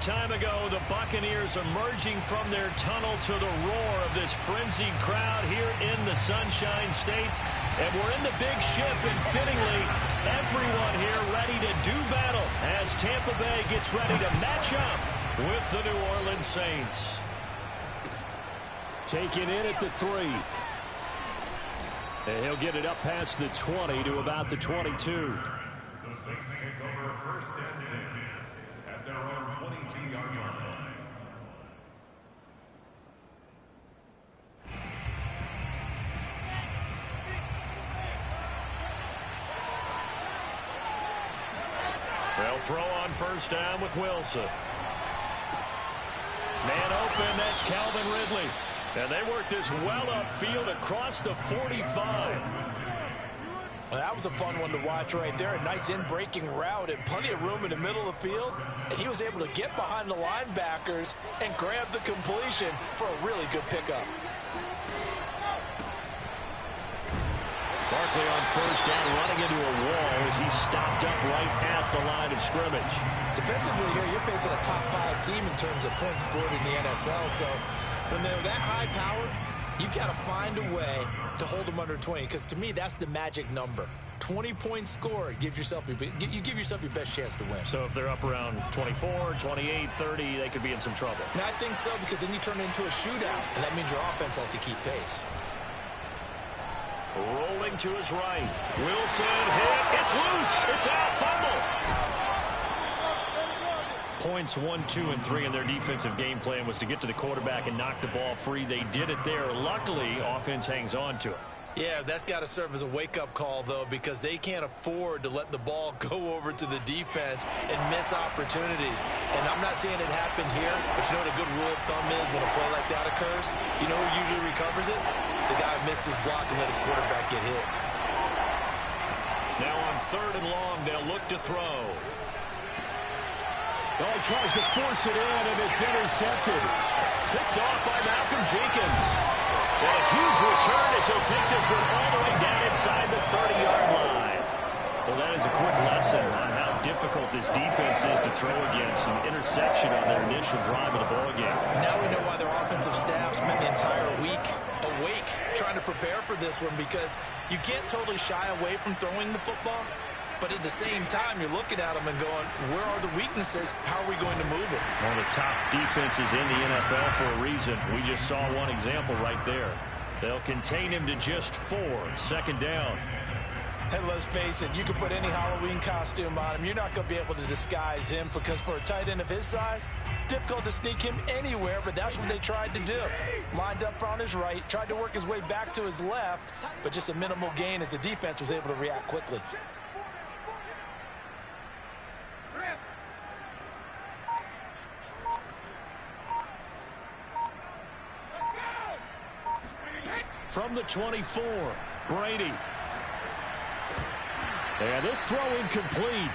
time ago, the Buccaneers emerging from their tunnel to the roar of this frenzied crowd here in the Sunshine State. And we're in the big ship, and fittingly, everyone here ready to do battle as Tampa Bay gets ready to match up with the New Orleans Saints. Taking in at the 3. And he'll get it up past the 20 to about the 22. The Saints take over first and 10 at their own 22-yard line. They'll throw on first down with Wilson. Man open, that's Calvin Ridley. And they work this well upfield across the 45. Well, that was a fun one to watch right there. A nice in-breaking route and plenty of room in the middle of the field. And he was able to get behind the linebackers and grab the completion for a really good pickup. Barkley on first down, running into a wall as he stopped up right at the line of scrimmage. Defensively here, you're facing a top 5 team in terms of points scored in the NFL. So when they're that high-powered, you've got to find a way to hold them under 20. Because to me, that's the magic number. 20 points scored gives yourself you give yourself your best chance to win. So if they're up around 24, 28, 30, they could be in some trouble. And I think so, because then you turn it into a shootout, and that means your offense has to keep pace. Rolling to his right. Wilson hit. It's loose. It's out. Fumble. Points 1, 2, and 3 in their defensive game plan was to get to the quarterback and knock the ball free. They did it there. Luckily, offense hangs on to it. Yeah, that's got to serve as a wake-up call, though, because they can't afford to let the ball go over to the defense and miss opportunities. And I'm not saying it happened here, but you know what a good rule of thumb is when a play like that occurs? You know who usually recovers it? The guy who missed his block and let his quarterback get hit. Now on 3rd and long, they'll look to throw. Oh, he tries to force it in, and it's intercepted. Picked off by Malcolm Jenkins. And a huge return as he'll take this one all the way down inside the 30-yard line. Well, that is a quick lesson on how difficult this defense is to throw against. An interception on their initial drive of the ballgame. Now we know why their offensive staff spent the entire week awake trying to prepare for this one, because you can't totally shy away from throwing the football. But at the same time, you're looking at them and going, where are the weaknesses? How are we going to move it? One of the top defenses in the NFL for a reason. We just saw one example right there. They'll contain him to just 4. 2nd down. And let's face it, you can put any Halloween costume on him. You're not going to be able to disguise him, because for a tight end of his size, difficult to sneak him anywhere, but that's what they tried to do. Lined up on his right, tried to work his way back to his left, but just a minimal gain as the defense was able to react quickly. From the 24, Brady. And this throw incomplete.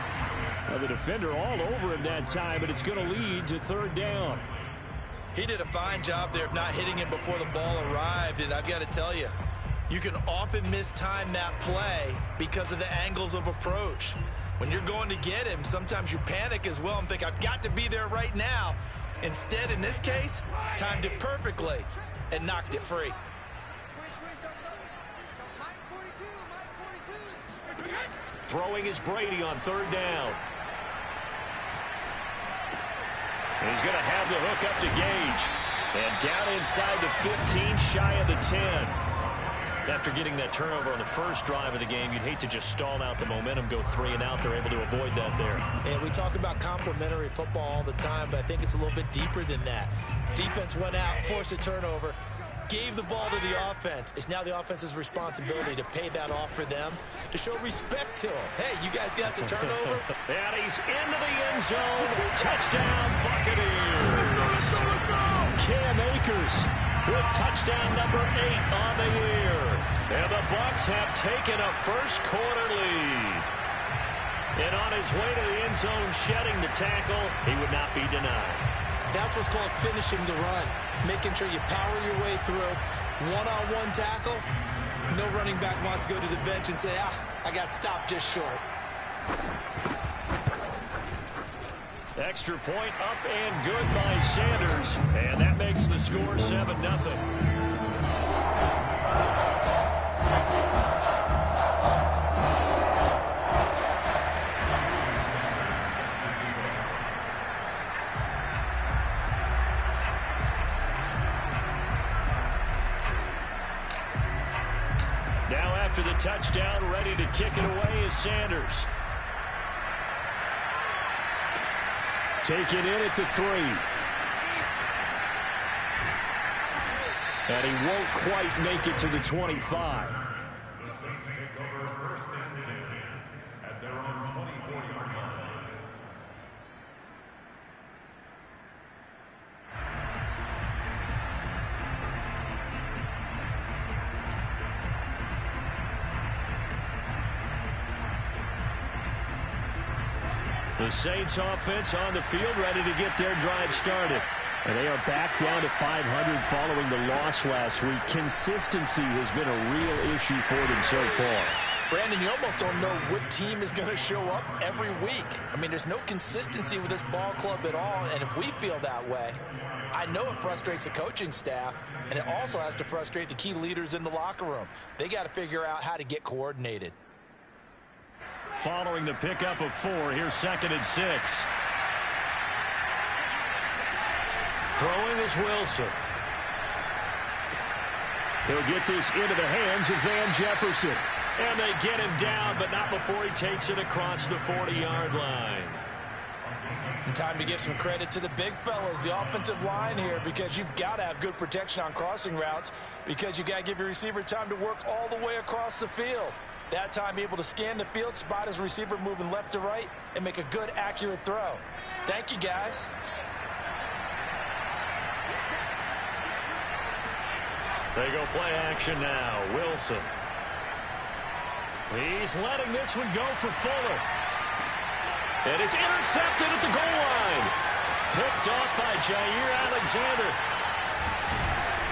Now the defender all over him that time, but it's going to lead to 3rd down. He did a fine job there of not hitting him before the ball arrived, and I've got to tell you, you can often mistime that play because of the angles of approach. When you're going to get him, sometimes you panic as well and think, I've got to be there right now. Instead, in this case, timed it perfectly and knocked it free. Throwing is Brady on 3rd down. And he's going to have the hook up to Gage. And down inside the 15, shy of the 10. After getting that turnover on the first drive of the game, you'd hate to just stall out the momentum, go 3 and out. They're able to avoid that there. And we talk about complementary football all the time, but I think it's a little bit deeper than that. Defense went out, forced a turnover, gave the ball to the offense. It's now the offense's responsibility to pay that off for them, to show respect to them. Hey, you guys got a turnover? And he's into the end zone. Touchdown, Buccaneers. Cam Akers with touchdown number 8 on the year. And the Bucs have taken a first-quarter lead. And on his way to the end zone, shedding the tackle, he would not be denied. That's what's called finishing the run, making sure you power your way through. One-on-one tackle, no running back wants to go to the bench and say, I got stopped just short. Extra point up and good by Sanders. And that makes the score 7-0. Now after the touchdown, ready to kick it away is Sanders. Taken in at the 3. And he won't quite make it to the 25. The Saints take over first and 10 at their own 24-yard line. The Saints offense on the field, ready to get their drive started. And they are back down to 500 following the loss last week. Consistency has been a real issue for them so far. Brandon, you almost don't know what team is going to show up every week. I mean, there's no consistency with this ball club at all, and if we feel that way, I know it frustrates the coaching staff, and it also has to frustrate the key leaders in the locker room. They got to figure out how to get coordinated. Following the pickup of 4, here's 2nd and 6. Throwing is Wilson. He'll get this into the hands of Van Jefferson. And they get him down, but not before he takes it across the 40-yard line. And time to give some credit to the big fellas, the offensive line here, because you've got to have good protection on crossing routes, because you got to give your receiver time to work all the way across the field. That time, be able to scan the field, spot his receiver moving left to right, and make a good, accurate throw. Thank you, guys. They go play action now. Wilson. He's letting this one go for Fuller. And it's intercepted at the goal line. Picked off by Jair Alexander.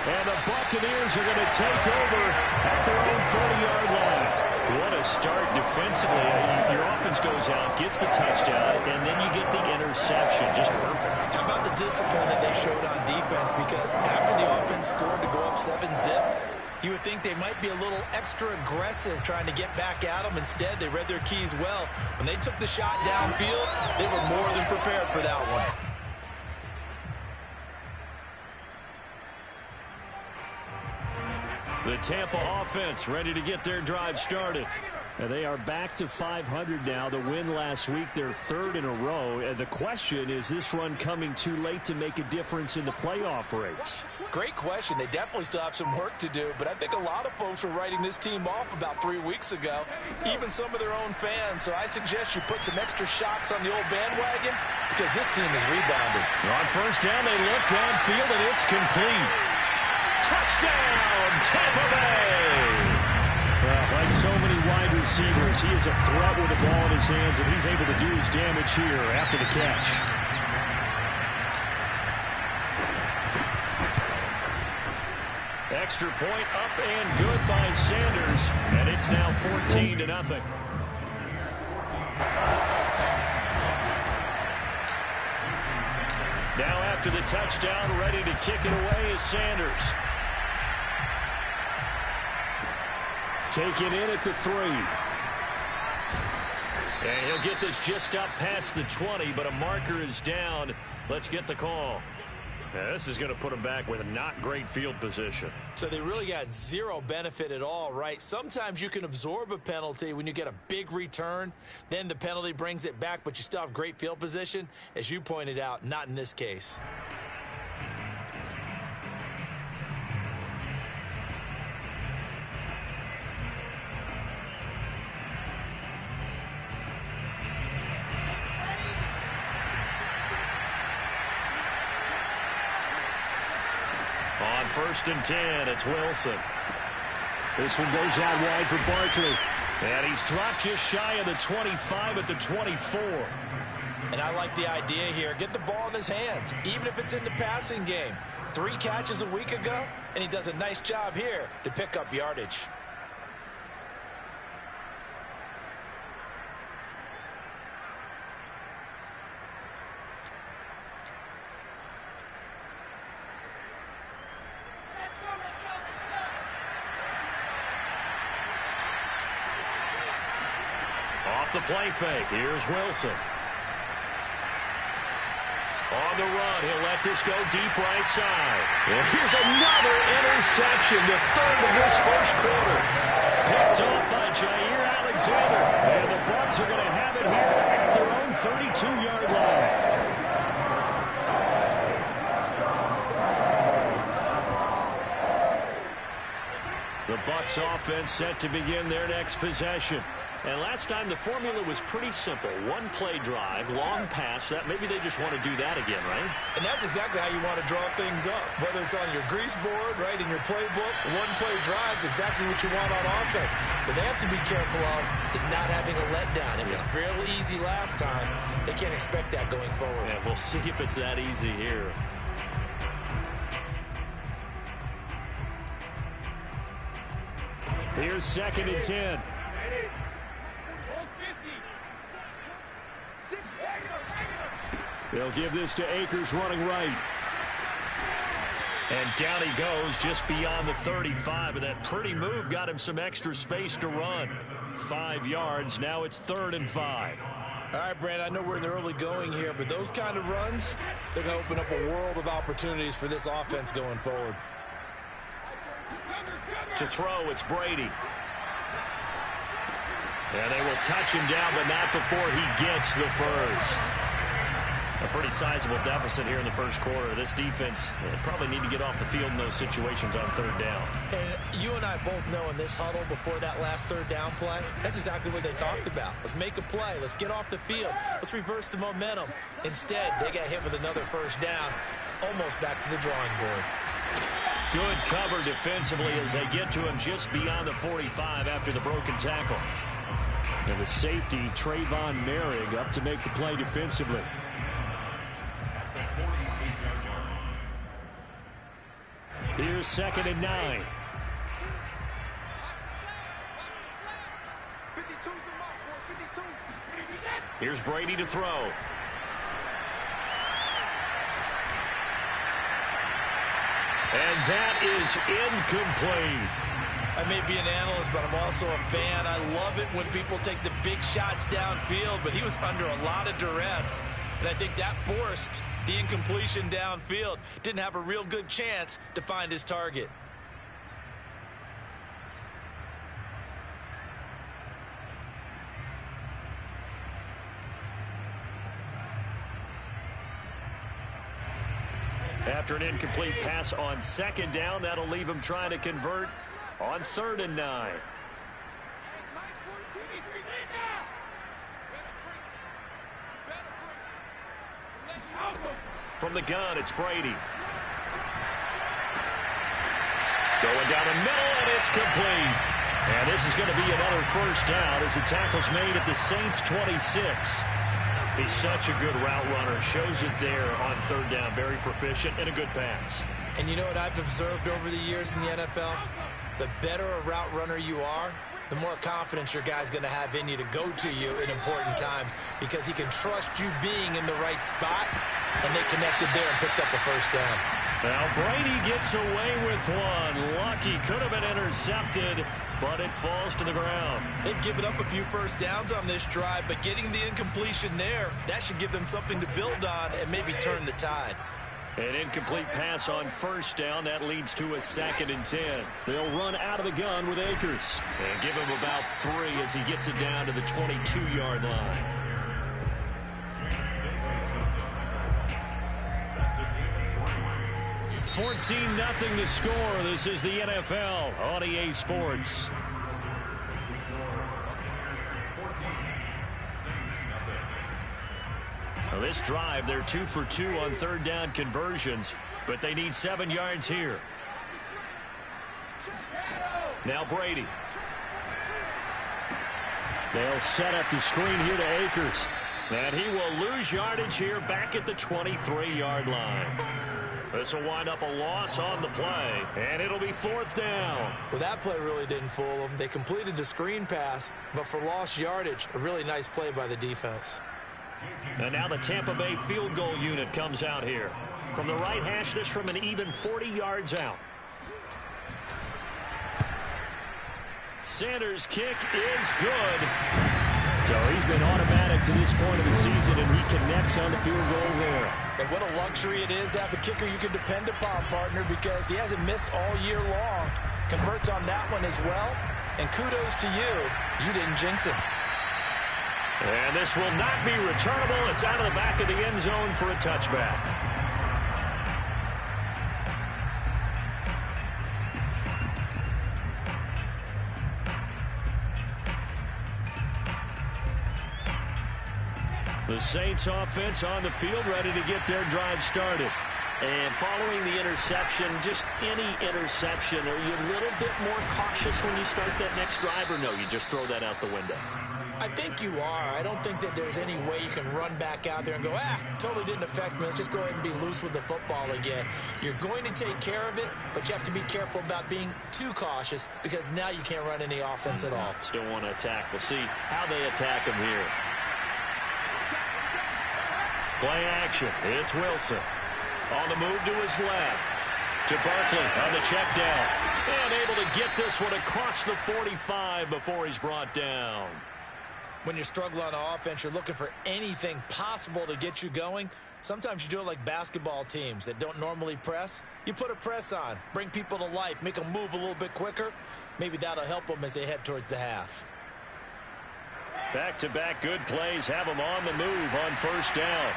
And the Buccaneers are going to take over at their own 40-yard line. What a start defensively. Your offense goes out, gets the touchdown, and then you get the interception. Just perfect. How about the discipline that they showed on defense? Because after the offense scored to go up 7-zip, you would think they might be a little extra aggressive trying to get back at them. Instead, they read their keys well. When they took the shot downfield, they were more than prepared for that one. The Tampa offense ready to get their drive started. And they are back to 500 now. The win last week, their 3rd in a row. And the question, is this run coming too late to make a difference in the playoff race? Great question. They definitely still have some work to do, but I think a lot of folks were writing this team off about 3 weeks ago, even some of their own fans. So I suggest you put some extra shocks on the old bandwagon, because this team is rebounding. On first down, they look downfield, and it's complete. Touchdown, Tampa Bay! Well, like so many wide receivers, he is a threat with the ball in his hands, and he's able to do his damage here after the catch. Extra point up and good by Sanders, and it's now 14-0. Now after the touchdown, ready to kick it away is Sanders. Taken in at the 3. And he'll get this just up past the 20, but a marker is down. Let's get the call. Now, this is going to put him back with a not great field position. So they really got zero benefit at all, right? Sometimes you can absorb a penalty when you get a big return. Then the penalty brings it back, but you still have great field position. As you pointed out, not in this case. On 1st and 10, it's Wilson. This one goes out wide for Barkley. And he's dropped just shy of the 25 at the 24. And I like the idea here. Get the ball in his hands, even if it's in the passing game. 3 catches a week ago, and he does a nice job here to pick up yardage. off the play fake. Here's Wilson. On the run, he'll let this go deep right side. And here's another interception, the third of this first quarter. Picked off by Jair Alexander. And the Bucs are going to have it here at their own 32-yard line. The Bucs offense set to begin their next possession. And last time the formula was pretty simple. One play drive, long pass. That maybe they just want to do that again, right? And that's exactly how you want to draw things up. Whether it's on your grease board, right, in your playbook, one play drive is exactly what you want on offense. What they have to be careful of is not having a letdown. It was fairly easy last time. They can't expect that going forward. Yeah, we'll see if it's that easy here. Here's 2nd and 10. They'll give this to Akers running right. And down he goes just beyond the 35. And that pretty move got him some extra space to run. 5 yards. Now it's 3rd and 5. All right, Brand, I know we're in the early going here, but those kind of runs, they're going to open up a world of opportunities for this offense going forward. To throw, it's Brady. And they will touch him down, but not before he gets the first. A pretty sizable deficit here in the first quarter. This defense probably need to get off the field in those situations on 3rd down. And you and I both know in this huddle before that last 3rd down play, that's exactly what they talked about. Let's make a play. Let's get off the field. Let's reverse the momentum. Instead, they got hit with another 1st down, almost back to the drawing board. Good cover defensively as they get to him just beyond the 45 after the broken tackle. And the safety, Trayvon Merrick, up to make the play defensively. Here's 2nd and 9. Here's Brady to throw. And that is incomplete. I may be an analyst, but I'm also a fan. I love it when people take the big shots downfield, but he was under a lot of duress. And I think that forced the incompletion downfield. Didn't have a real good chance to find his target. After an incomplete pass on 2nd down, that'll leave him trying to convert on 3rd and 9. From the gun, it's Brady. Going down the middle, and it's complete. And this is going to be another 1st down as the tackle's made at the Saints' 26. He's such a good route runner. Shows it there on 3rd down. Very proficient and a good pass. And you know what I've observed over the years in the NFL? The better a route runner you are, the more confidence your guy's going to have in you to go to you in important times because he can trust you being in the right spot, and they connected there and picked up the 1st down. Now Brady gets away with one. Lucky, could have been intercepted, but it falls to the ground. They've given up a few 1st downs on this drive, but getting the incompletion there, that should give them something to build on and maybe turn the tide. An incomplete pass on 1st down. That leads to a 2nd and 10. They'll run out of the gun with Akers and give him about 3 as he gets it down to the 22-yard line. $14-0 the score. This is the NFL on EA Sports. Well, this drive, they're 2 for 2 on 3rd down conversions, but they need 7 yards here. Now Brady. They'll set up the screen here to Akers. And he will lose yardage here back at the 23-yard line. This will wind up a loss on the play, and it'll be 4th down. Well, that play really didn't fool them. They completed the screen pass, but for lost yardage, a really nice play by the defense. And now the Tampa Bay field goal unit comes out here. From the right hash, this from an even 40 yards out. Sanders' kick is good. So he's been automatic to this point of the season, and he connects on the field goal there. And what a luxury it is to have a kicker you can depend upon, partner, because he hasn't missed all year long. Converts on that one as well. And kudos to you. You didn't jinx him. And this will not be returnable. It's out of the back of the end zone for a touchback. The Saints offense on the field, ready to get their drive started. And following the interception, just any interception, are you a little bit more cautious when you start that next drive, or no, you just throw that out the window? I think you are. I don't think that there's any way you can run back out there and go, totally didn't affect me. Let's just go ahead and be loose with the football again. You're going to take care of it, but you have to be careful about being too cautious because now you can't run any offense at all. Still want to attack. We'll see how they attack him here. Play action. It's Wilson. On the move to his left. To Barkley on the check down. And able to get this one across the 45 before he's brought down. When you're struggling on offense, you're looking for anything possible to get you going. Sometimes you do it like basketball teams that don't normally press. You put a press on, bring people to life, make them move a little bit quicker. Maybe that'll help them as they head towards the half. Back-to-back good plays have them on the move on first down.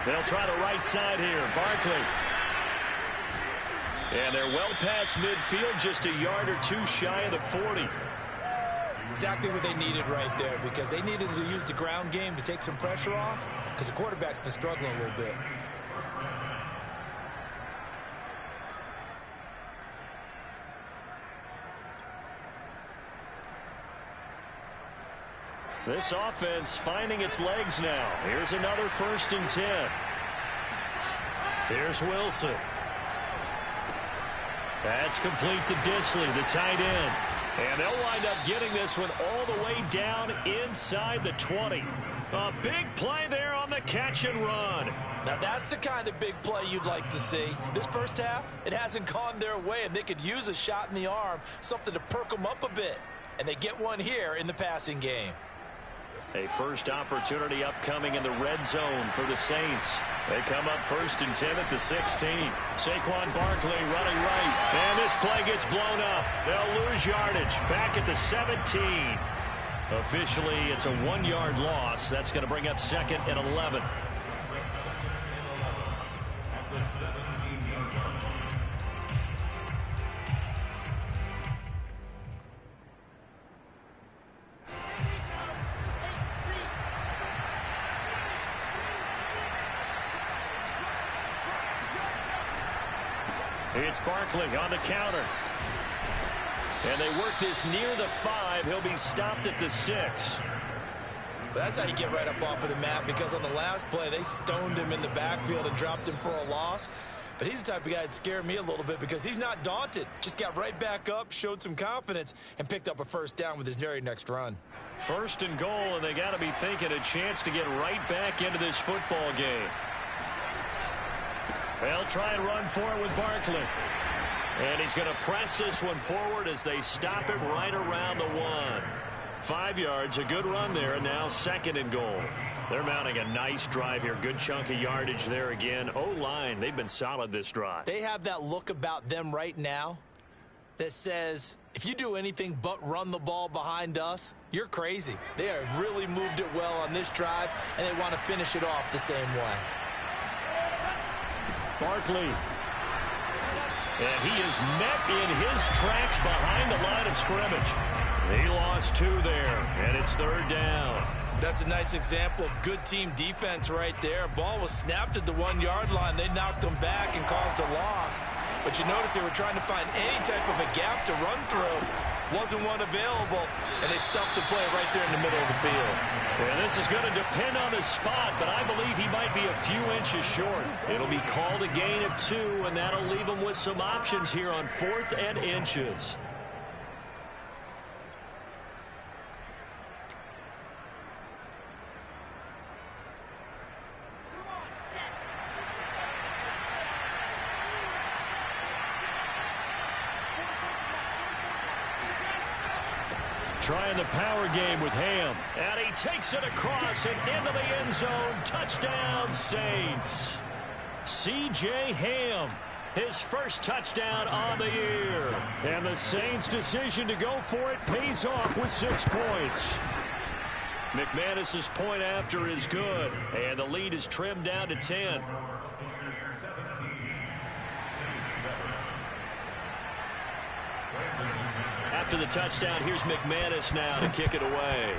They'll try the right side here. Barkley. And they're well past midfield, just a yard or two shy of the 40. Exactly what they needed right there, because they needed to use the ground game to take some pressure off, because the quarterback's been struggling a little bit. This offense finding its legs now. Here's another 1st and 10. Here's Wilson. That's complete to Disley, the tight end. And they'll wind up getting this one all the way down inside the 20. A big play there on the catch and run. Now that's the kind of big play you'd like to see. This first half, it hasn't gone their way, and they could use a shot in the arm, something to perk them up a bit. And they get one here in the passing game. A first opportunity upcoming in the red zone for the Saints. They come up 1st and 10 at the 16. Saquon Barkley running right. And this play gets blown up. They'll lose yardage back at the 17. Officially, it's a 1-yard loss. That's going to bring up 2nd and 11. It's Barkley on the counter. And they work this near the 5. He'll be stopped at the 6. That's how you get right up off of the map, because on the last play, they stoned him in the backfield and dropped him for a loss. But he's the type of guy that scared me a little bit because he's not daunted. Just got right back up, showed some confidence, and picked up a first down with his very next run. 1st and goal, and they got to be thinking a chance to get right back into this football game. They'll try and run for it with Barkley. And he's going to press this one forward as they stop him right around the 1. 5 yards, a good run there, and now 2nd and goal. They're mounting a nice drive here. Good chunk of yardage there again. O-line, they've been solid this drive. They have that look about them right now that says, if you do anything but run the ball behind us, you're crazy. They have really moved it well on this drive, and they want to finish it off the same way. Barkley. And he is met in his tracks behind the line of scrimmage. He lost 2 there, and it's 3rd down. That's a nice example of good team defense right there. Ball was snapped at the 1-yard line. They knocked him back and caused a loss. But you notice they were trying to find any type of a gap to run through. Wasn't one available, and they stuffed the play right there in the middle of the field. And this is going to depend on his spot, but I believe he might be a few inches short. It'll be called a gain of 2, and that'll leave him with some options here on 4th and inches. Trying the power game with Ham. And he takes it across and into the end zone. Touchdown, Saints. C.J. Ham, his first touchdown on the year. And the Saints' decision to go for it pays off with 6 points. McManus's point after is good. And the lead is trimmed down to 10. After the touchdown, here's McManus now to kick it away.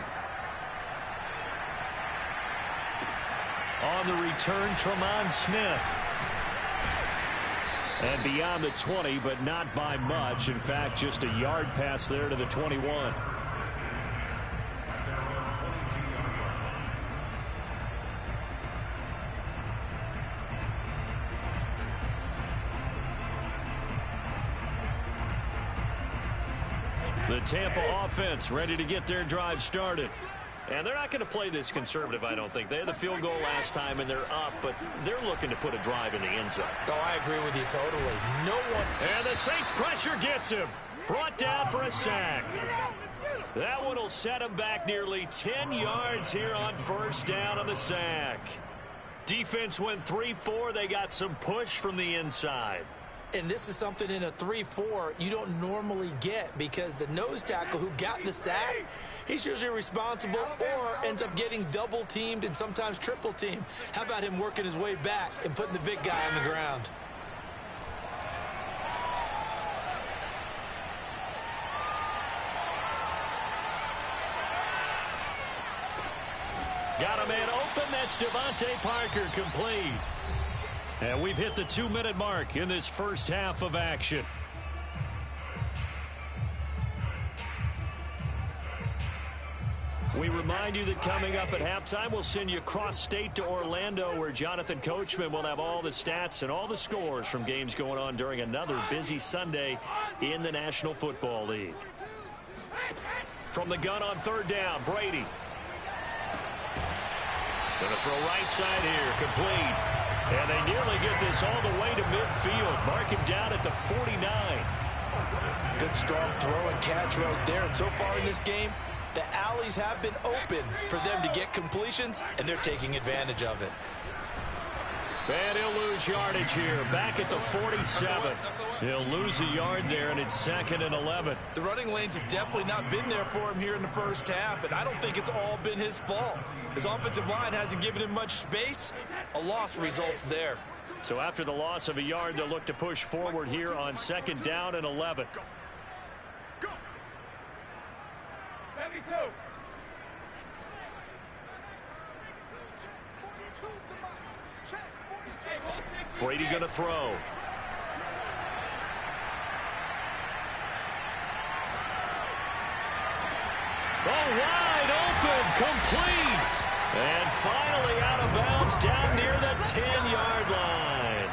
On the return, Tremont Smith. And beyond the 20, but not by much. In fact, just a yard pass there to the 21. The Tampa offense ready to get their drive started. And they're not going to play this conservative, I don't think. They had the field goal last time, and they're up, but they're looking to put a drive in the end zone. Oh, I agree with you totally. No one... And the Saints pressure gets him. Brought down for a sack. That one will set him back nearly 10 yards here on first down on the sack. Defense went 3-4. They got some push from the inside. And this is something in a 3-4 you don't normally get, because the nose tackle who got the sack, he's usually responsible or ends up getting double teamed and sometimes triple teamed. How about him working his way back and putting the big guy on the ground? Got a man open. That's Devontae Parker, complete. And we've hit the 2-minute mark in this first half of action. We remind you that coming up at halftime, we'll send you cross-state to Orlando, where Jonathan Coachman will have all the stats and all the scores from games going on during another busy Sunday in the National Football League. From the gun on third down, Brady. Going to throw right side here, complete. And they nearly get this all the way to midfield. Mark him down at the 49. Good strong throw and catch right there. And so far in this game, the alleys have been open for them to get completions, and they're taking advantage of it. And he'll lose yardage here. Back at the 47. He'll lose a yard there, and it's 2nd and 11. The running lanes have definitely not been there for him here in the first half, and I don't think it's all been his fault. His offensive line hasn't given him much space. A loss results there. So after the loss of a yard, they'll look to push forward here on 2nd down and 11. Go. Let me go. Brady going to throw. Oh, wide open, complete. And finally out of bounds down near the 10-yard line.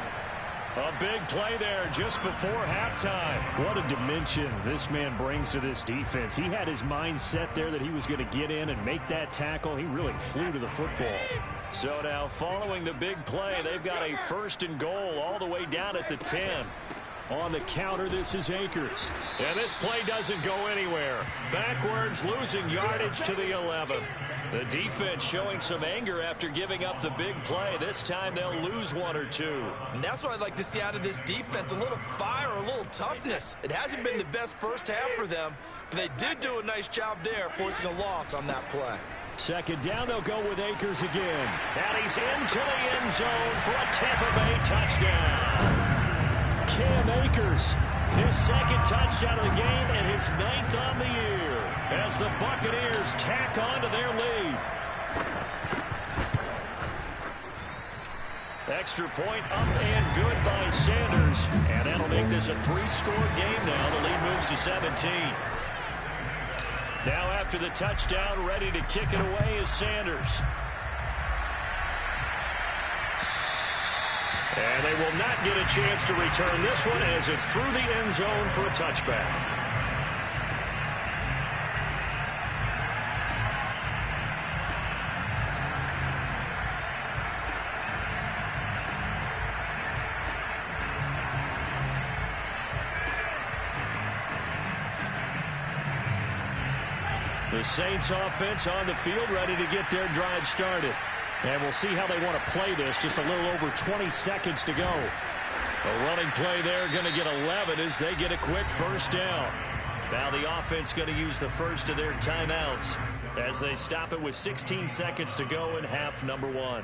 A big play there just before halftime. What a dimension this man brings to this defense. He had his mind set there that he was going to get in and make that tackle. He really flew to the football. So now following the big play, they've got a 1st and goal all the way down at the 10. On the counter, this is Akers. And this play doesn't go anywhere. Backwards, losing yardage to the 11. The defense showing some anger after giving up the big play. This time they'll lose 1 or 2. And that's what I'd like to see out of this defense, a little fire, a little toughness. It hasn't been the best first half for them, but they did do a nice job there, forcing a loss on that play. 2nd down, they'll go with Akers again. And he's into the end zone for a Tampa Bay touchdown. Cam Akers, his 2nd touchdown of the game and his 9th on the year, as the Buccaneers tack on to their lead. Extra point up and good by Sanders. And that'll make this a 3-score game now. The lead moves to 17. Now after the touchdown, ready to kick it away is Sanders. And they will not get a chance to return this one, as it's through the end zone for a touchback. The Saints offense on the field, ready to get their drive started. And we'll see how they want to play this. Just a little over 20 seconds to go. A running play there, going to get 11 as they get a quick first down. Now the offense going to use the first of their timeouts as they stop it with 16 seconds to go in half number 1.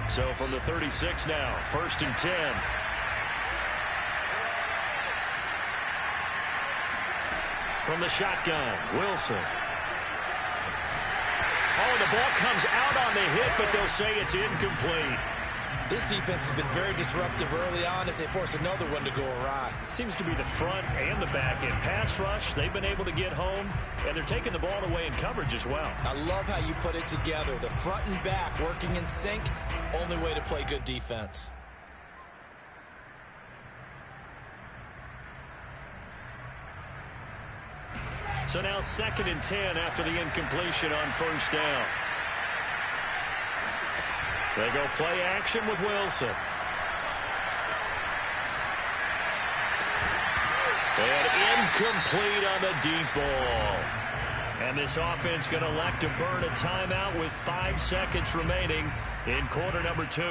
So from the 36 now, 1st and 10. From the shotgun, Wilson. Oh, the ball comes out on the hit, but they'll say it's incomplete. This defense has been very disruptive early on as they force another one to go awry. Seems to be the front and the back end. Pass rush, they've been able to get home, and they're taking the ball away in coverage as well. I love how you put it together. The front and back working in sync, only way to play good defense. So now 2nd and 10 after the incompletion on first down. They go play action with Wilson. And incomplete on the deep ball. And this offense going to elect to burn a timeout with 5 seconds remaining in quarter number 2.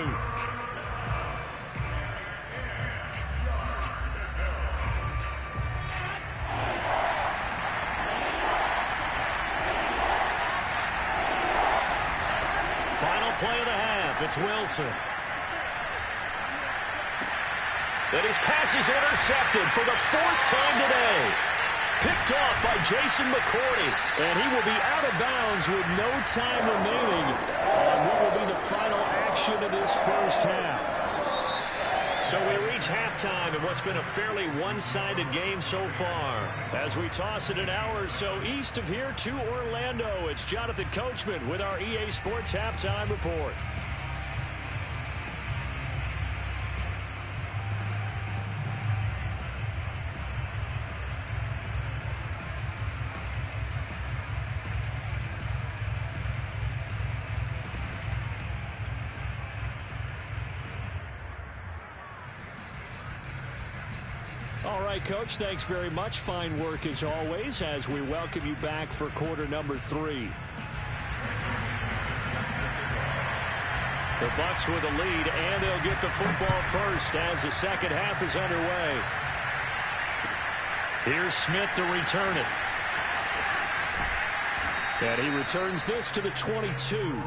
Play of the half. It's Wilson. And his pass is intercepted for the 4th time today. Picked off by Jason McCourty. And he will be out of bounds with no time remaining. And what will be the final action of this first half? So we reach halftime in what's been a fairly one-sided game so far. As we toss it an hour or so east of here to Orlando, it's Jonathan Coachman with our EA Sports Halftime Report. All right, Coach, thanks very much. Fine work as always as we welcome you back for quarter number 3. The Bucs with a lead, and they'll get the football first as the second half is underway. Here's Smith to return it. And he returns this to the 22.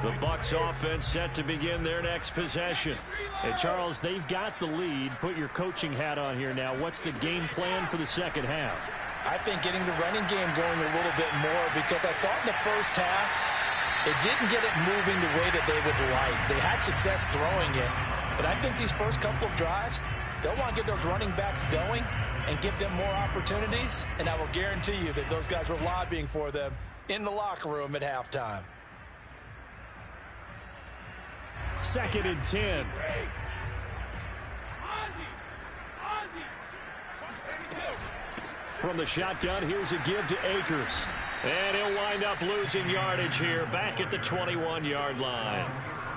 The Bucs offense set to begin their next possession. And Charles, they've got the lead. Put your coaching hat on here now. What's the game plan for the second half? I think getting the running game going a little bit more, because I thought in the first half it didn't get it moving the way that they would like. They had success throwing it, but I think these first couple of drives, they'll want to get those running backs going and give them more opportunities, and I will guarantee you that those guys were lobbying for them in the locker room at halftime. 2nd and 10. From the shotgun, here's a give to Akers. And he'll wind up losing yardage here back at the 21-yard line.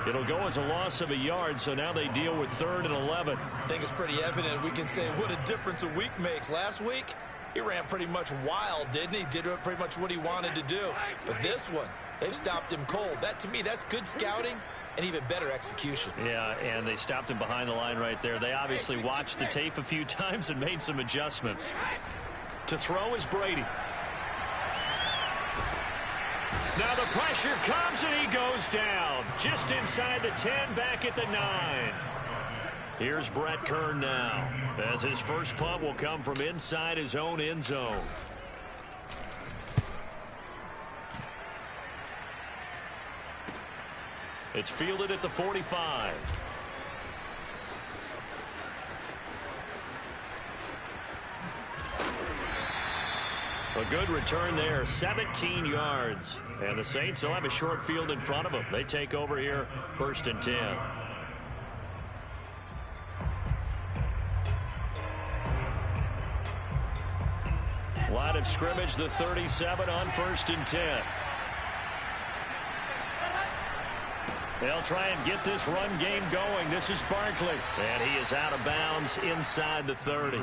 It'll go as a loss of a yard, so now they deal with 3rd and 11. I think it's pretty evident. We can say what a difference a week makes. Last week, he ran pretty much wild, didn't he? Did pretty much what he wanted to do. But this one, they've stopped him cold. That, to me, that's good scouting and even better execution. Yeah, and they stopped him behind the line right there. They obviously watched the tape a few times and made some adjustments. To throw is Brady. Now the pressure comes and he goes down. Just inside the 10, back at the 9. Here's Brett Kern now, as his first punt will come from inside his own end zone. It's fielded at the 45. A good return there, 17 yards. And the Saints will have a short field in front of them. They take over here, 1st and 10. of scrimmage, the 37 on 1st and 10. They'll try and get this run game going. This is Barkley. And he is out of bounds inside the 30.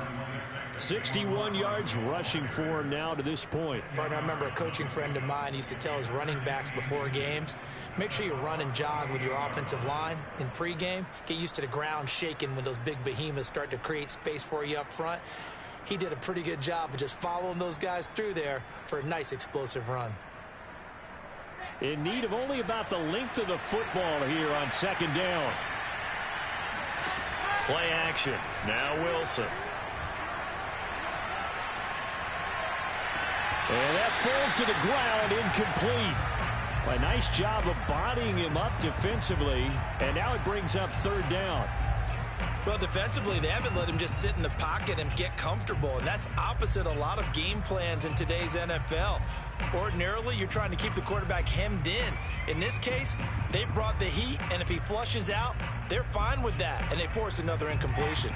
61 yards rushing for him now to this point. I remember a coaching friend of mine used to tell his running backs before games, make sure you run and jog with your offensive line in pregame. Get used to the ground shaking when those big behemoths start to create space for you up front. He did a pretty good job of just following those guys through there for a nice explosive run. In need of only about the length of the football here on 2nd down. Play action. Now Wilson. And that falls to the ground, incomplete. A nice job of bodying him up defensively, and now it brings up 3rd down. Well, defensively, they haven't let him just sit in the pocket and get comfortable, and that's opposite a lot of game plans in today's NFL. Ordinarily, you're trying to keep the quarterback hemmed in. In this case, they brought the heat, and if he flushes out, they're fine with that, and they force another incompletion.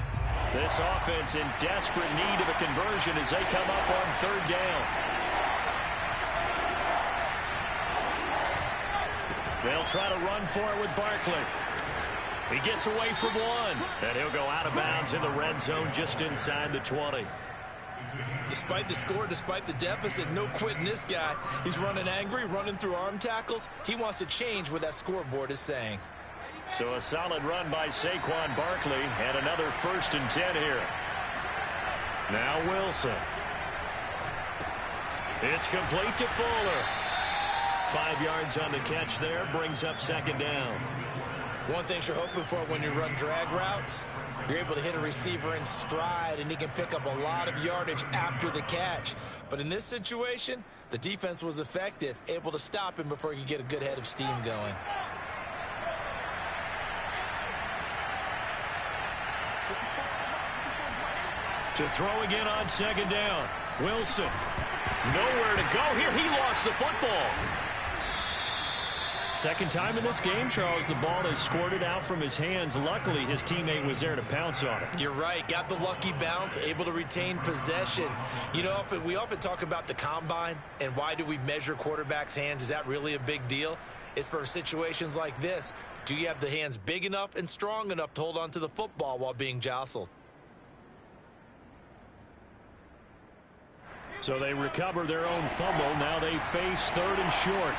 This offense in desperate need of a conversion as they come up on 3rd down. They'll try to run for it with Barkley. He gets away from one, and he'll go out of bounds in the red zone just inside the 20. Despite the score, despite the deficit, no quitting this guy. He's running angry, running through arm tackles. He wants to change what that scoreboard is saying. So a solid run by Saquon Barkley, and another 1st and 10 here. Now Wilson. It's complete to Fuller. 5 yards on the catch there, brings up 2nd down. One thing you're hoping for when you run drag routes, you're able to hit a receiver in stride, and he can pick up a lot of yardage after the catch. But in this situation, the defense was effective, able to stop him before he could get a good head of steam going. To throw again on 2nd down. Wilson. Nowhere to go here. He lost the football. Second time in this game, Charles, the ball has squirted out from his hands. Luckily, his teammate was there to pounce on it. You're right. Got the lucky bounce, able to retain possession. You know, we often talk about the combine and why do we measure quarterbacks' hands. Is that really a big deal? It's for situations like this. Do you have the hands big enough and strong enough to hold on to the football while being jostled? So they recover their own fumble. Now they face 3rd and short.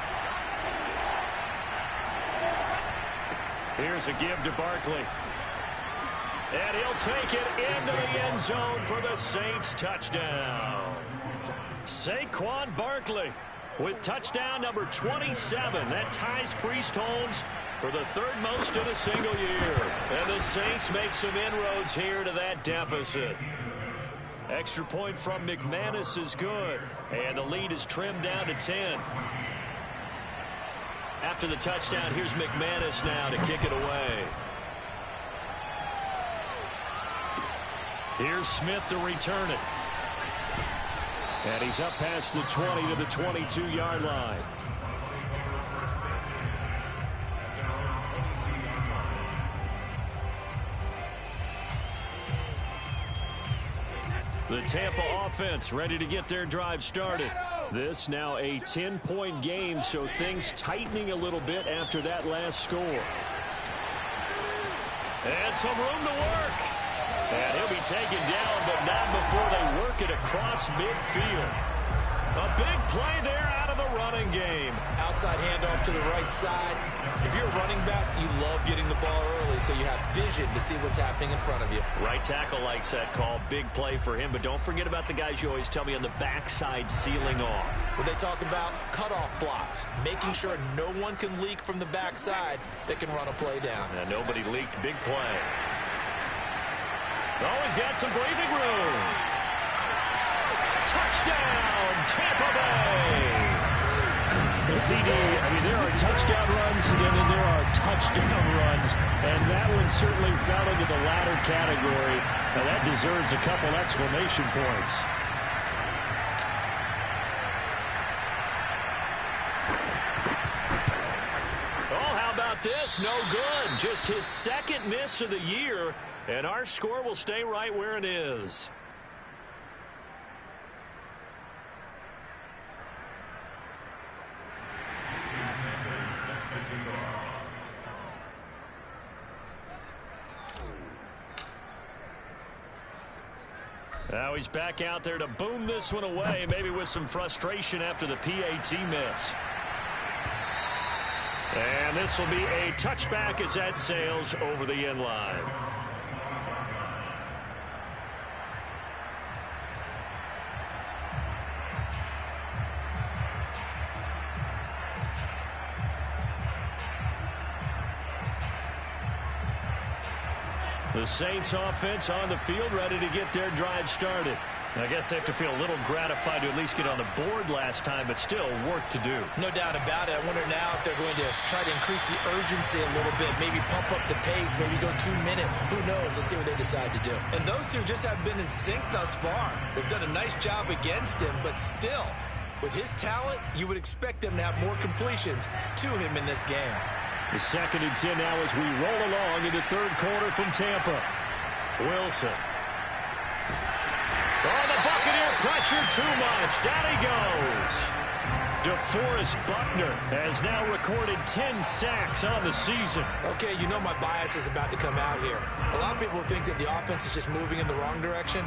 Here's a give to Barkley. And he'll take it into the end zone for the Saints touchdown. Saquon Barkley with touchdown number 27. That ties Priest Holmes for the 3rd most in a single year. And the Saints make some inroads here to that deficit. Extra point from McManus is good. And the lead is trimmed down to 10. After the touchdown, here's McManus now to kick it away. Here's Smith to return it. And he's up past the 20 to the 22-yard line. The Tampa offense ready to get their drive started. This now a 10-point game, so things tightening a little bit after that last score. And some room to work. And he'll be taken down, but not before they work it across midfield. A big play there out of the running game. Outside handoff to the right side. If you're a running back, you love getting the ball early so you have vision to see what's happening in front of you. Right tackle likes that call. Big play for him, but don't forget about the guys you always tell me on the backside sealing off. When they talk about cutoff blocks, making sure no one can leak from the backside that can run a play down. And nobody leaked. Big play. Always got some breathing room. Touchdown, Tampa Bay. CD, I mean, there are touchdown runs, and then there are touchdown runs, and that one certainly fell into the latter category. Now, that deserves a couple exclamation points. Oh, how about this? No good. Just his 2nd miss of the year, and our score will stay right where it is. Now he's back out there to boom this one away, maybe with some frustration after the PAT miss. And this will be a touchback as that sails over the end line. The Saints offense on the field, ready to get their drive started. I guess they have to feel a little gratified to at least get on the board last time, but still work to do. No doubt about it. I wonder now if they're going to try to increase the urgency a little bit, maybe pump up the pace, maybe go 2 minute. Who knows? Let's see what they decide to do. And those two just haven't been in sync thus far. They've done a nice job against him, but still, with his talent, you would expect them to have more completions to him in this game. The 2nd and 10 now as we roll along in the third quarter from Tampa. Wilson. Oh, the Buccaneer pressure too much. Down he goes. DeForest Buckner has now recorded 10 sacks on the season. Okay, you know my bias is about to come out here. A lot of people think that the offense is just moving in the wrong direction.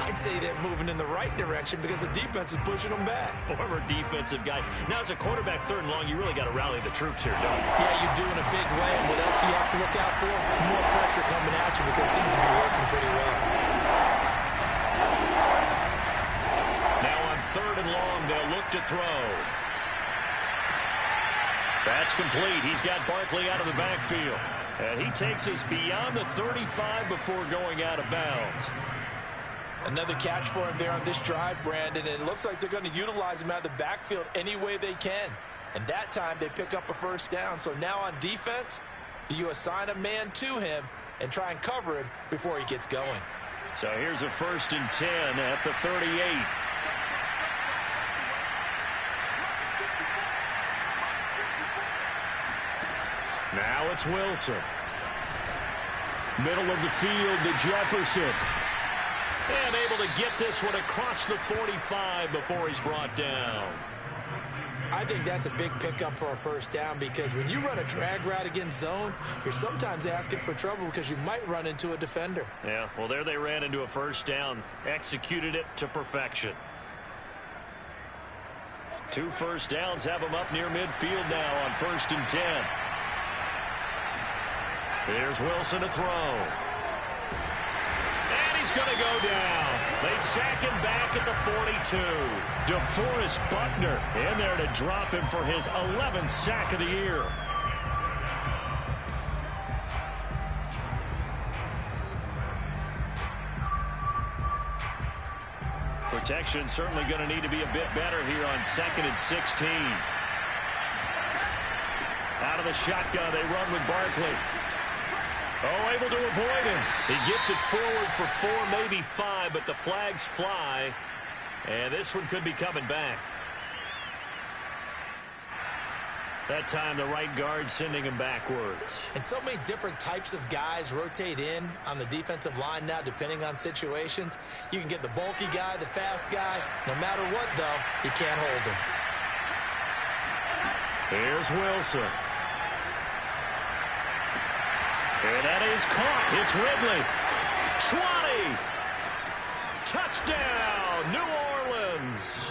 I'd say they're moving in the right direction because the defense is pushing them back. Former defensive guy. Now, as a quarterback, 3rd and long, you really got to rally the troops here, don't you? Yeah, you do in a big way. And what else do you have to look out for? More pressure coming at you because it seems to be working pretty well. Now on 3rd and long, they'll look to throw. That's complete. He's got Barkley out of the backfield. And he takes us beyond the 35 before going out of bounds. Another catch for him there on this drive, Brandon, and it looks like they're going to utilize him out of the backfield any way they can. And that time they pick up a 1st down. So now on defense, do you assign a man to him and try and cover him before he gets going? So here's a 1st and 10 at the 38. Now it's Wilson. Middle of the field to Jefferson. And able to get this one across the 45 before he's brought down. I think that's a big pickup for a 1st down because when you run a drag route against zone, you're sometimes asking for trouble because you might run into a defender. Yeah, well, there they ran into a 1st down. Executed it to perfection. 2 1st downs have them up near midfield now on 1st and 10. Here's Wilson to throw. He's going to go down. They sack him back at the 42. DeForest Buckner in there to drop him for his 11th sack of the year. Protection certainly going to need to be a bit better here on 2nd and 16. Out of the shotgun, they run with Barkley. Oh, able to avoid him. He gets it forward for 4, maybe 5, but the flags fly. And this one could be coming back. That time, the right guard sending him backwards. And so many different types of guys rotate in on the defensive line now, depending on situations. You can get the bulky guy, the fast guy. No matter what, though, you can't hold him. Here's Wilson. And that is caught. It's Ridley. 20. Touchdown, New Orleans.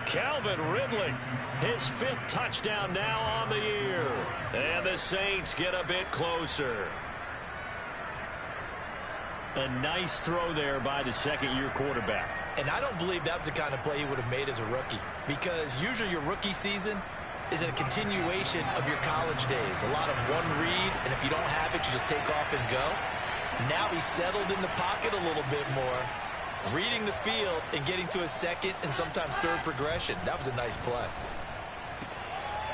Calvin Ridley, his 5th touchdown now on the year. And the Saints get a bit closer. A nice throw there by the 2nd-year quarterback. And I don't believe that was the kind of play he would have made as a rookie. Because usually your rookie season is a continuation of your college days. A lot of one read, and if you don't have it, you just take off and go. Now he's settled in the pocket a little bit more, reading the field and getting to a 2nd and sometimes 3rd progression. That was a nice play.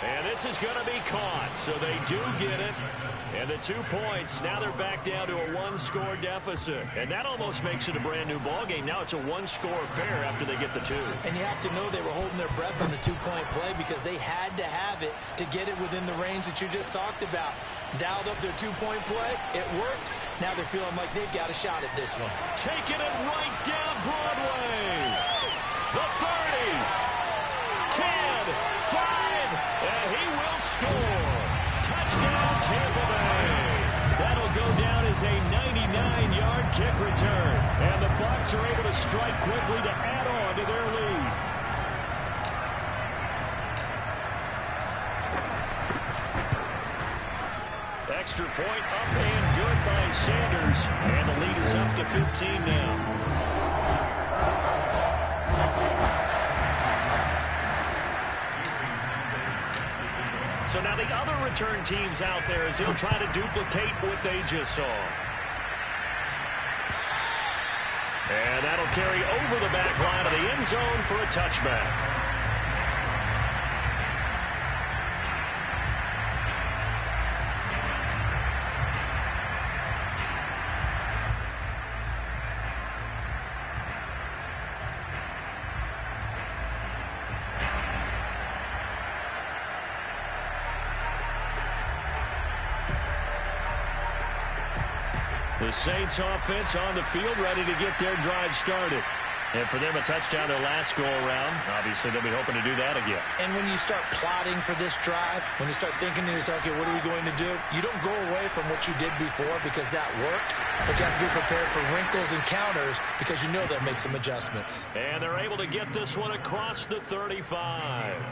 And this is going to be caught, so they do get it. And the 2 points, now they're back down to a 1-score deficit. And that almost makes it a brand-new ballgame. Now it's a 1-score affair after they get the 2. And you have to know they were holding their breath on the 2-point play because they had to have it to get it within the range that you just talked about. Dialed up their 2-point play. It worked. Now they're feeling like they've got a shot at this one. Taking it right down Broadway. The 30. 10. 5. And he will score. Touchdown, Tampa Bay. That'll go down as is a 99-yard kick return. And the Bucs are able to strike quickly to add on to their lead. Extra point up and good by Sanders. And the lead is up to 15 now. So now the other return teams out there as they'll try to duplicate what they just saw. And that'll carry over the back line of the end zone for a touchback. The Saints offense on the field ready to get their drive started. And for them, a touchdown their last go-around. Obviously, they'll be hoping to do that again. And when you start plotting for this drive, when you start thinking to yourself, okay, what are we going to do? You don't go away from what you did before because that worked, but you have to be prepared for wrinkles and counters because you know they'll make some adjustments. And they're able to get this one across the 35.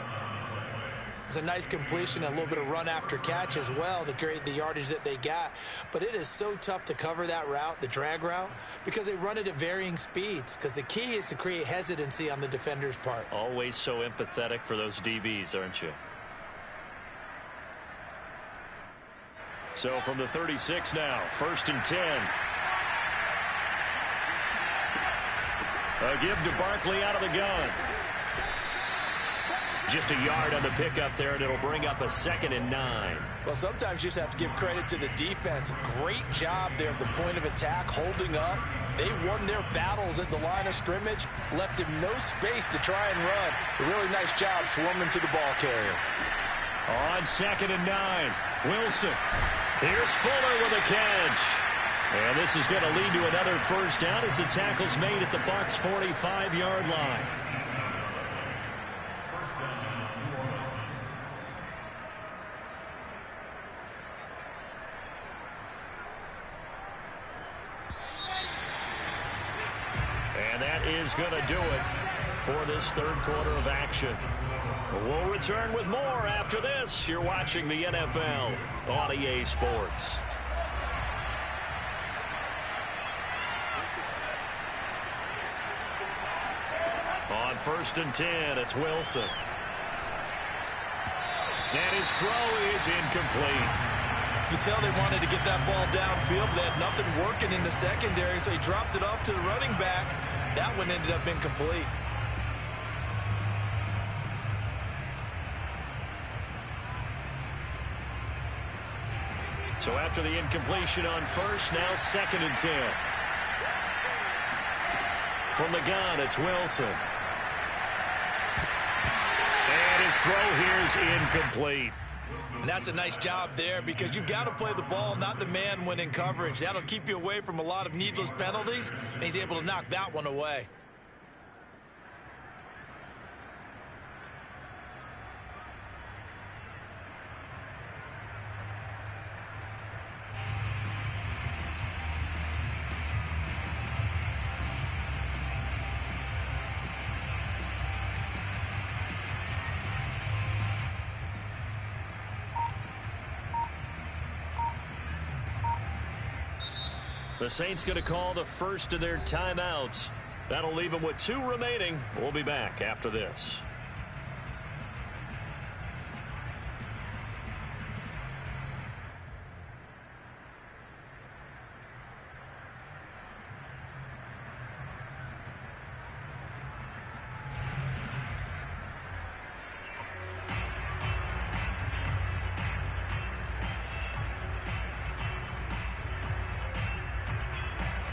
It's a nice completion, a little bit of run after catch as well to create the yardage that they got. But it is so tough to cover that route, the drag route, because they run it at varying speeds. Because the key is to create hesitancy on the defender's part. Always so empathetic for those DBs, aren't you? So from the 36 now, 1st and 10. A give to Barkley out of the gun. Just a yard on the pickup there, and it'll bring up a 2nd and 9. Well, sometimes you just have to give credit to the defense. Great job there at the point of attack, holding up. They won their battles at the line of scrimmage, left him no space to try and run. A really nice job swarming to the ball carrier. On 2nd and 9, Wilson. Here's Fuller with a catch. And this is going to lead to another first down as the tackle's made at the Bucs' 45-yard line. And that is going to do it for this third quarter of action. We'll return with more after this. You're watching the NFL on EA Sports. On 1st and 10, it's Wilson. And his throw is incomplete. You can tell they wanted to get that ball downfield, but they had nothing working in the secondary, so he dropped it off to the running back. That one ended up incomplete. So after the incompletion on 1st, now 2nd and 10. From the gun, it's Wilson. And his throw here is incomplete. And that's a nice job there because you've got to play the ball, not the man when in coverage. That'll keep you away from a lot of needless penalties, and he's able to knock that one away. The Saints going to call the first of their timeouts. That'll leave them with 2 remaining. We'll be back after this.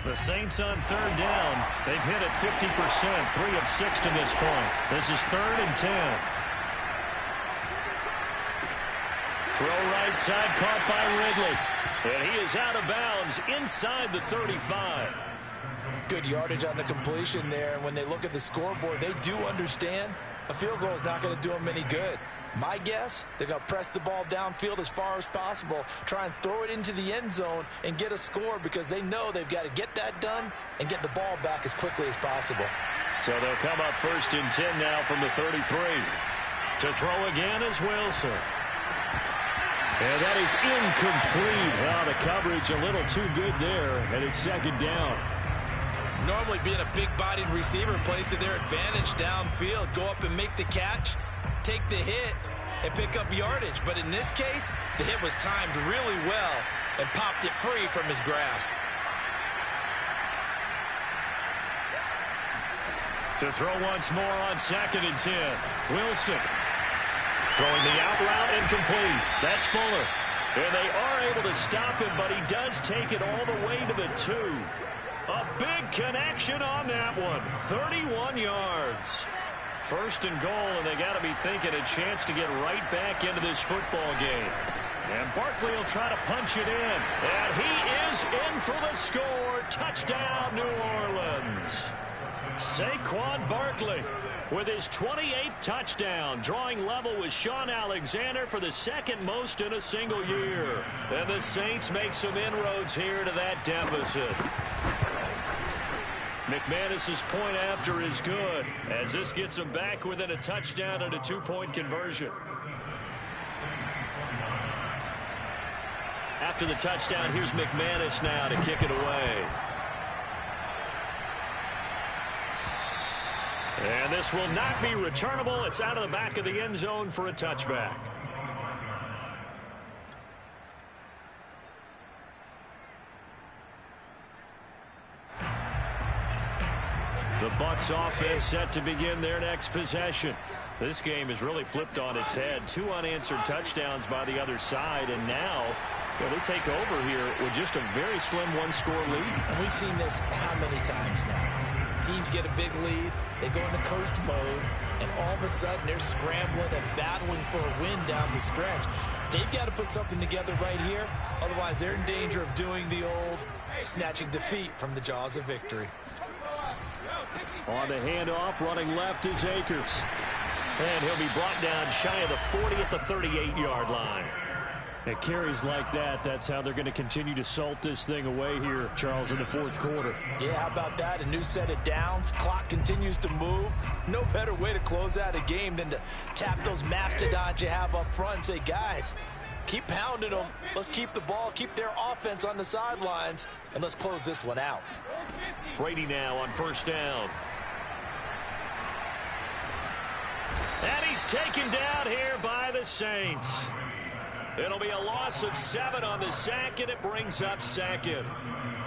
The Saints on 3rd down. They've hit it 50%, 3 of 6 to this point. This is 3rd and 10. Throw right side, caught by Ridley. And he is out of bounds inside the 35. Good yardage on the completion there. And when they look at the scoreboard, they do understand a field goal is not going to do them any good. My guess, they're going to press the ball downfield as far as possible, try and throw it into the end zone and get a score because they know they've got to get that done and get the ball back as quickly as possible. So they'll come up 1st and 10 now from the 33. To throw again is Wilson. And that is incomplete. Well, the coverage a little too good there, and it's 2nd down. Normally being a big-bodied receiver plays to their advantage downfield. Go up and make the catch, take the hit, and pick up yardage. But in this case, the hit was timed really well and popped it free from his grasp. To throw once more on 2nd and 10. Wilson throwing the out route incomplete. That's Fuller. And they are able to stop him, but he does take it all the way to the 2. A big connection on that one. 31 yards. 1st and goal, and they got to be thinking a chance to get right back into this football game. And Barkley will try to punch it in. And he is in for the score. Touchdown, New Orleans. Saquon Barkley with his 28th touchdown, drawing level with Shaun Alexander for the 2nd most in a single year. And the Saints make some inroads here to that deficit. McManus's point after is good, as this gets them back within a touchdown and a 2-point conversion. After the touchdown, here's McManus now to kick it away. And this will not be returnable. It's out of the back of the end zone for a touchback. The Bucs offense set to begin their next possession. This game is really flipped on its head. 2 unanswered touchdowns by the other side, and now they take over here with just a very slim 1-score lead. And we've seen this how many times now? Teams get a big lead, they go into coast mode, and all of a sudden they're scrambling and battling for a win down the stretch. They've got to put something together right here, otherwise they're in danger of doing the old snatching defeat from the jaws of victory. On the handoff, running left is Akers. And he'll be brought down shy of the 40 at the 38-yard line. At carries like that, that's how they're going to continue to salt this thing away here, Charles, in the 4th quarter. Yeah, how about that? A new set of downs. Clock continues to move. No better way to close out a game than to tap those mastodons you have up front and say, guys, keep pounding them. Let's keep the ball, keep their offense on the sidelines, and let's close this one out. Brady now on 1st down. And he's taken down here by the Saints. It'll be a loss of 7 on the sack, and it brings up 2nd.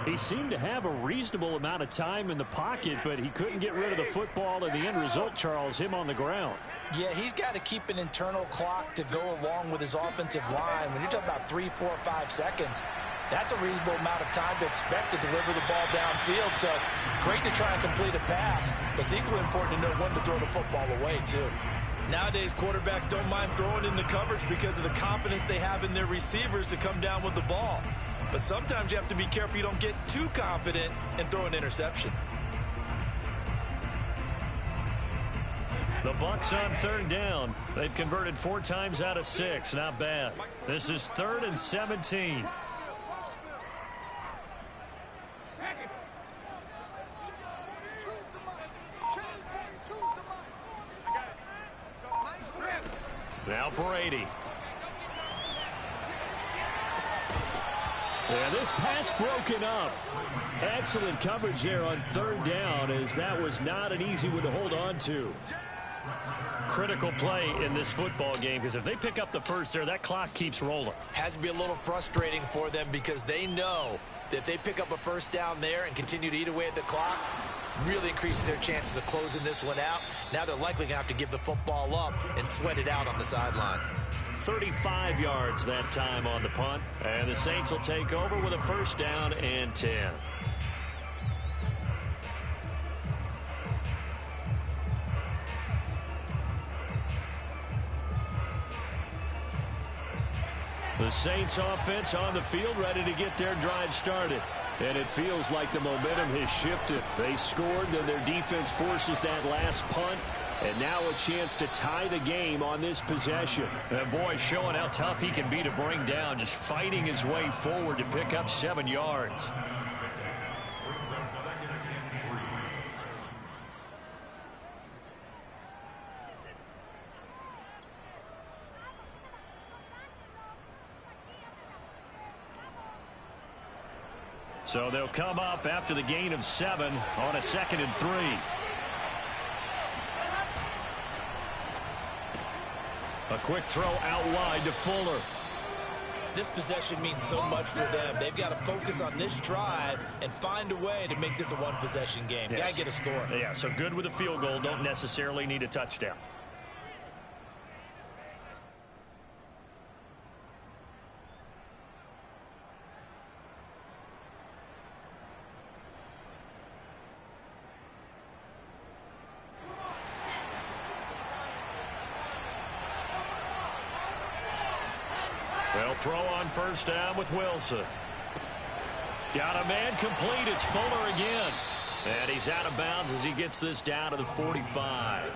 He seemed to have a reasonable amount of time in the pocket, but he couldn't get rid of the football, and the end result, Charles, him on the ground. Yeah, he's got to keep an internal clock to go along with his offensive line. When you're talking about 3, 4, 5 seconds, that's a reasonable amount of time to expect to deliver the ball downfield. So great to try and complete a pass, but it's equally important to know when to throw the football away, too. Nowadays, quarterbacks don't mind throwing into coverage because of the confidence they have in their receivers to come down with the ball. But sometimes you have to be careful you don't get too confident and throw an interception. The Bucs on 3rd down. They've converted 4 times out of 6. Not bad. This is 3rd and 17. Now Brady. Yeah, this pass broken up. Excellent coverage there on 3rd down, as that was not an easy one to hold on to. Critical play in this football game, because if they pick up the first there, that clock keeps rolling. Has to be a little frustrating for them because they know that if they pick up a 1st down there and continue to eat away at the clock, really increases their chances of closing this one out. Now they're likely going to have to give the football up and sweat it out on the sideline. 35 yards that time on the punt. And the Saints will take over with a 1st down and 10. The Saints offense on the field, ready to get their drive started. And it feels like the momentum has shifted. They scored, then their defense forces that last punt. And now a chance to tie the game on this possession. And boy, showing how tough he can be to bring down, just fighting his way forward to pick up 7 yards. So they'll come up after the gain of 7 on a 2nd and 3. A quick throw out wide to Fuller. This possession means so much for them. They've got to focus on this drive and find a way to make this a one-possession game. Yes. Got to get a score. Yeah, so good with a field goal. Don't necessarily need a touchdown. They'll throw on 1st down with Wilson. Got a man complete. It's Fuller again. And he's out of bounds as he gets this down to the 45. Out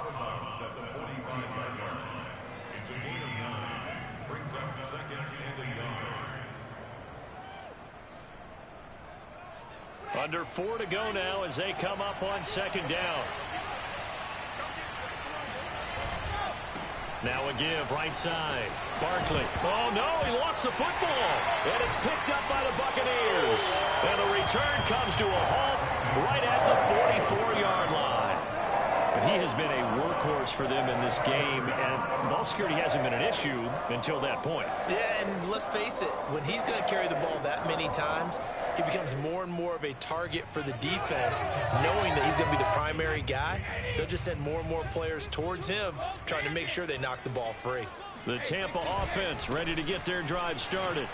of bounds at the 45-yard line. It's a gain of 9. Brings up 2nd and a yard. Under 4 to go now as they come up on 2nd down. Now a give right side. Barkley. Oh, no, he lost the football. And it's picked up by the Buccaneers. And the return comes to a halt right at the 44-yard line. But he has been a workhorse for them in this game, and ball security hasn't been an issue until that point. Yeah, and let's face it, when he's going to carry the ball that many times, he becomes more and more of a target for the defense, knowing that he's going to be the primary guy. They'll just send more and more players towards him, trying to make sure they knock the ball free. The Tampa offense ready to get their drive started.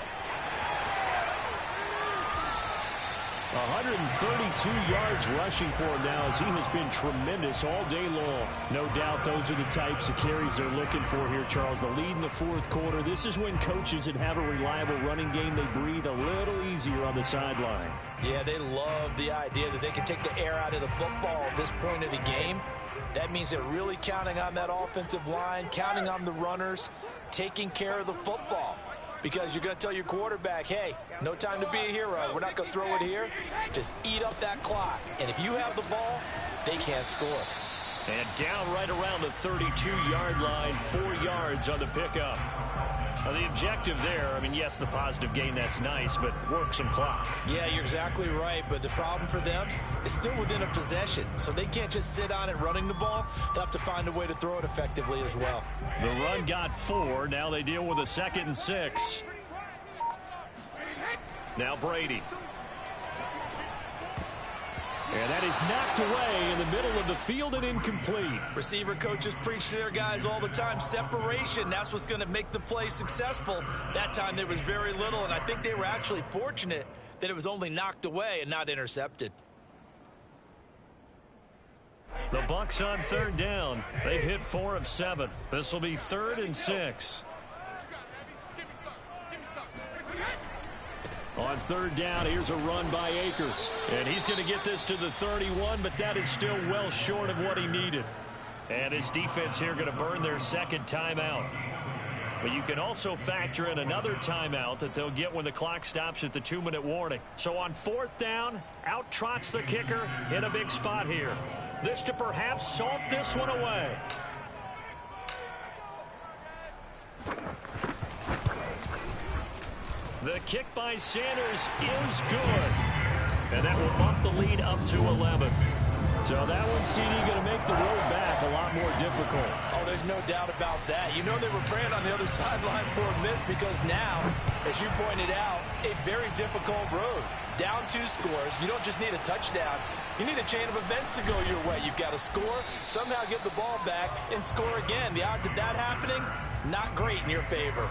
132 yards rushing for him now as he has been tremendous all day long. No doubt those are the types of carries they're looking for here, Charles. The lead in the 4th quarter. This is when coaches that have a reliable running game, they breathe a little easier on the sideline. Yeah, they love the idea that they can take the air out of the football at this point of the game. That means they're really counting on that offensive line, counting on the runners, taking care of the football. Because you're going to tell your quarterback, hey, no time to be a hero. We're not going to throw it here. Just eat up that clock. And if you have the ball, they can't score. And down right around the 32-yard line, 4 yards on the pickup. Now, the objective there, I mean, yes, the positive gain, that's nice, but work some clock. Yeah, you're exactly right. But the problem for them is still within a possession. So they can't just sit on it running the ball. They'll have to find a way to throw it effectively as well. The run got 4. Now they deal with a 2nd and 6. Now Brady. And that is knocked away in the middle of the field and incomplete. Receiver coaches preach to their guys all the time. Separation, that's what's going to make the play successful. That time there was very little, and I think they were actually fortunate that it was only knocked away and not intercepted. The Bucs on 3rd down. They've hit 4 of 7. This will be 3rd and 6. On 3rd down, here's a run by Akers. And he's going to get this to the 31, but that is still well short of what he needed. And his defense here going to burn their 2nd timeout. But you can also factor in another timeout that they'll get when the clock stops at the 2-minute warning. So on 4th down, out trots the kicker in a big spot here. This to perhaps salt this one away. The kick by Sanders is good. And that will bump the lead up to 11. So that one, CD, going to make the road back a lot more difficult. Oh, there's no doubt about that. You know they were praying on the other sideline for a miss because now, as you pointed out, a very difficult road. Down 2 scores. You don't just need a touchdown. You need a chain of events to go your way. You've got to score, somehow get the ball back, and score again. The odds of that happening, not great in your favor.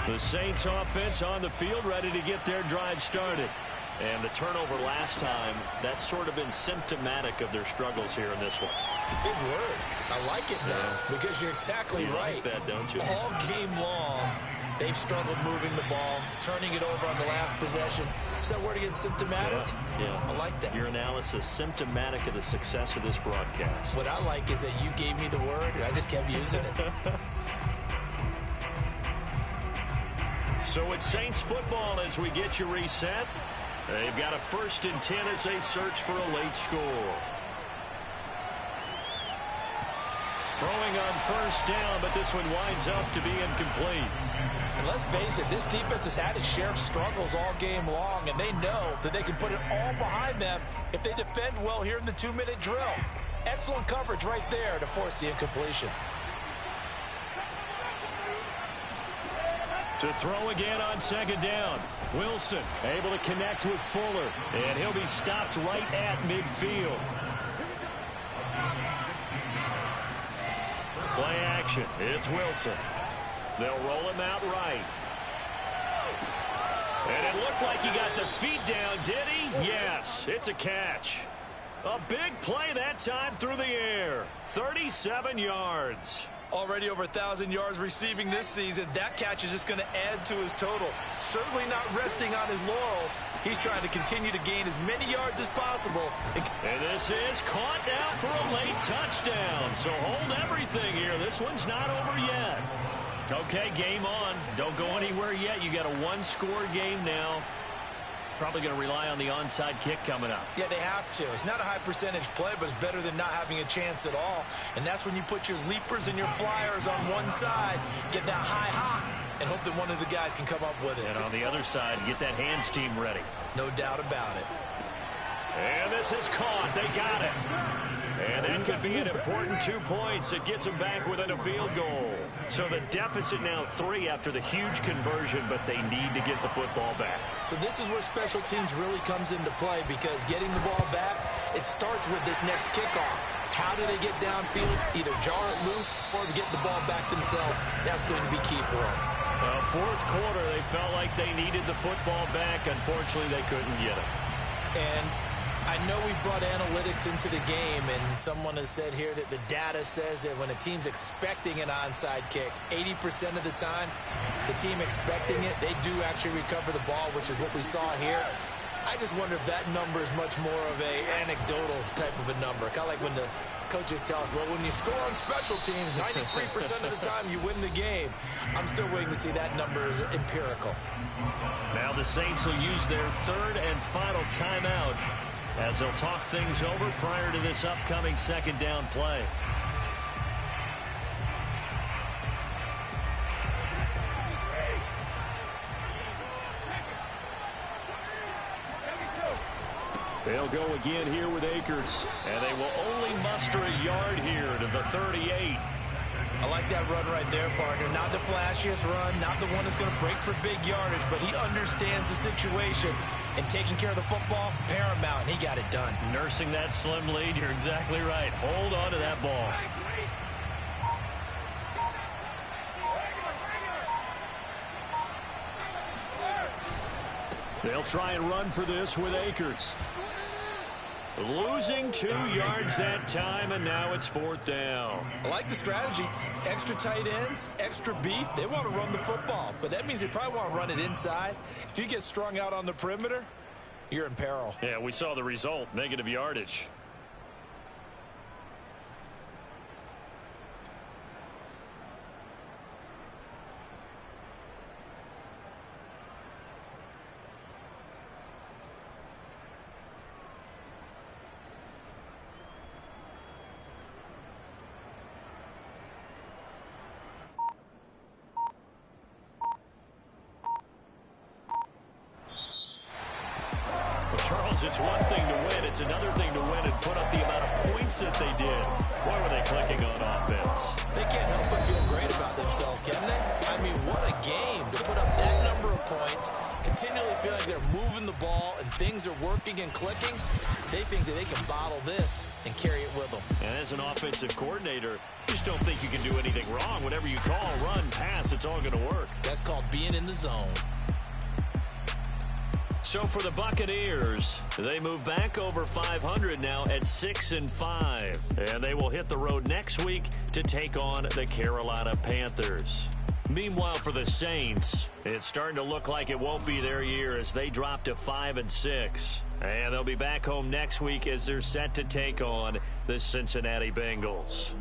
The Saints offense on the field ready to get their drive started. And the turnover last time, that's sort of been symptomatic of their struggles here in this one. Big word. I like it, though, because you're exactly right. You like that, don't you? All game long, they've struggled moving the ball, turning it over on the last possession. Is that word again, symptomatic? Yeah. I like that. Your analysis, symptomatic of the success of this broadcast. What I like is that you gave me the word, and I just kept using it. So it's Saints football as we get you reset. They've got a 1st and 10 as they search for a late score. Throwing on 1st down, but this one winds up to be incomplete. And let's face it, this defense has had its share of struggles all game long, and they know that they can put it all behind them if they defend well here in the 2-minute drill. Excellent coverage right there to force the incompletion. To throw again on 2nd down. Wilson able to connect with Fuller, and he'll be stopped right at midfield. Play action. It's Wilson. They'll roll him out right. And it looked like he got the feet down, did he? Yes, it's a catch. A big play that time through the air. 37 yards. Already over 1,000 yards receiving this season. That catch is just going to add to his total. Certainly not resting on his laurels. He's trying to continue to gain as many yards as possible. And this is caught now for a late touchdown. So hold everything here. This one's not over yet. Okay, game on. Don't go anywhere yet. You got a 1-score game now. Probably going to rely on the onside kick coming up. Yeah, they have to. It's not a high percentage play, but it's better than not having a chance at all. And that's when you put your leapers and your flyers on one side, get that high hop, and hope that one of the guys can come up with it. And on the other side, get that hands team ready. No doubt about it. And this is caught. They got it. And that could be an important 2 points. It gets them back within a field goal. So the deficit now 3 after the huge conversion, but they need to get the football back. So this is where special teams really comes into play, because getting the ball back, it starts with this next kickoff. How do they get downfield? Either jar it loose or get the ball back themselves. That's going to be key for them. 4th quarter, they felt like they needed the football back. Unfortunately, they couldn't get it. And I know we brought analytics into the game, and someone has said here that the data says that when a team's expecting an onside kick, 80% of the time, the team expecting it, they do actually recover the ball, which is what we saw here. I just wonder if that number is much more of a anecdotal type of a number. Kind of like when the coaches tell us, well, when you score on special teams, 93% of the time you win the game. I'm still waiting to see that number is empirical. Now the Saints will use their 3rd and final timeout as they'll talk things over prior to this upcoming 2nd down play. They'll go again here with Akers, and they will only muster a yard here to the 38. I like that run right there, partner. Not the flashiest run, not the one that's going to break for big yardage, but he understands the situation, and taking care of the football, paramount, and he got it done. Nursing that slim lead, you're exactly right. Hold on to that ball. They'll try and run for this with Akers. Losing 2 yards that time, and now it's 4th down. I like the strategy. Extra tight ends, extra beef. They want to run the football, but that means they probably want to run it inside. If you get strung out on the perimeter, you're in peril. Yeah, we saw the result, negative yardage. Charles, it's one thing to win. It's another thing to win and put up the amount of points that they did. Boy, were they clicking on offense. They can't help but feel great about themselves, can they? I mean, what a game to put up that number of points, continually feel like they're moving the ball and things are working and clicking. They think that they can bottle this and carry it with them. And as an offensive coordinator, you just don't think you can do anything wrong. Whatever you call, run, pass, it's all going to work. That's called being in the zone. So for the Buccaneers, they move back over 500 now at 6-5. And they will hit the road next week to take on the Carolina Panthers. Meanwhile, for the Saints, it's starting to look like it won't be their year as they drop to 5-6. And they'll be back home next week as they're set to take on the Cincinnati Bengals.